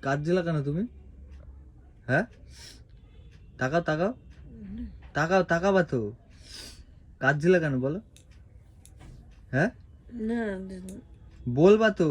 কাঁদছিলা কেন তুমি? হ্যাঁ, তাকাও তাকাও তাকাও, তাকাবা তো। কাঁদছিলা কেন বলো? হ্যাঁ, না বলবা তো।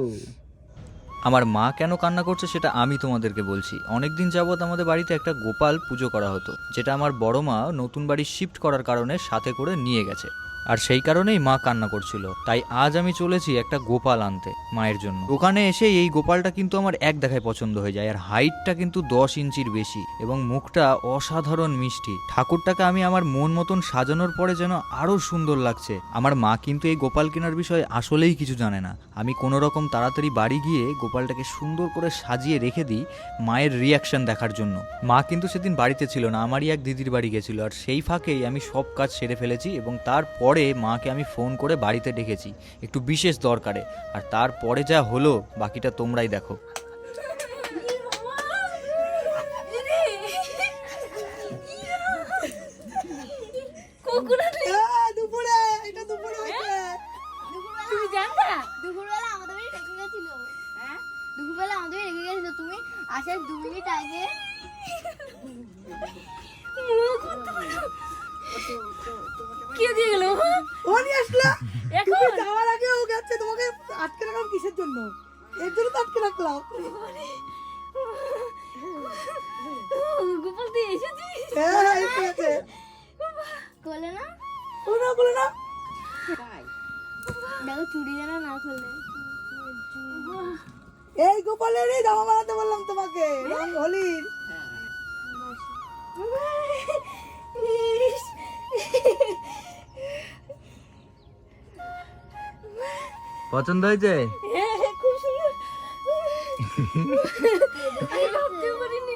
আমার মা কেন কান্না করছে সেটা আমি তোমাদেরকে বলছি। অনেকদিন যাবৎ আমাদের বাড়িতে একটা গোপাল পুজো করা হতো, যেটা আমার বড় মা নতুন বাড়ি শিফট করার কারণে সাথে করে নিয়ে গেছে। আর সেই কারণেই মা কান্না করছিল। তাই আজ আমি চলেছি একটা গোপাল আনতে মায়ের জন্য। দোকানে এসে এই গোপালটা কিন্তু আমার এক দেখায় পছন্দ হয়ে যায়। আর হাইটটা কিন্তু 10 ইঞ্চির বেশি এবং মুখটা অসাধারণ মিষ্টি। ঠাকুরটাকে আমি আমার মন মতন সাজানোর পরে যেন আরও সুন্দর লাগছে। আমার মা কিন্তু এই গোপাল কেনার বিষয়ে আসলেই কিছু জানে না। আমি কোনো রকম তাড়াতাড়ি বাড়ি গিয়ে গোপালটাকে সুন্দর করে সাজিয়ে রেখে দিই মায়ের রিয়াকশন দেখার জন্য। মা কিন্তু সেদিন বাড়িতে ছিল না, আমারই এক দিদির বাড়ি গেছিল। আর সেই ফাঁকেই আমি সব কাজ সেরে ফেলেছি এবং তারপরে মাকে আমি ফোন করে বাড়িতে ডেকেছি একটু বিশেষ দরকারে। আর তারপরে যা হলো বাকিটা তোমরাই দেখো। দুপুরবেলা আমাদের রেখে গেছিল, তুমি আসার 2 মিনিট আগে কে দিয়ে গেল? ও নিয়ে আসলা তুমি যাওয়ার আগে ও গেছে, তোমাকে আটকে রাখলাম কিসের জন্য? এর জন্য তো আটকে রাখলাম। গোপাল দিয়ে এসেছিস? হ্যাঁ এসে গেছে। করলে না, বলো না বলো না। দেখো চুড়ি যেন না খুললে। এই গোপালেরই জামা বানাতে বললাম তোমাকে, রং হোলির। পছন্দ হয়েছে? খুব সুন্দর। আমি ভাবতেও পারিনি।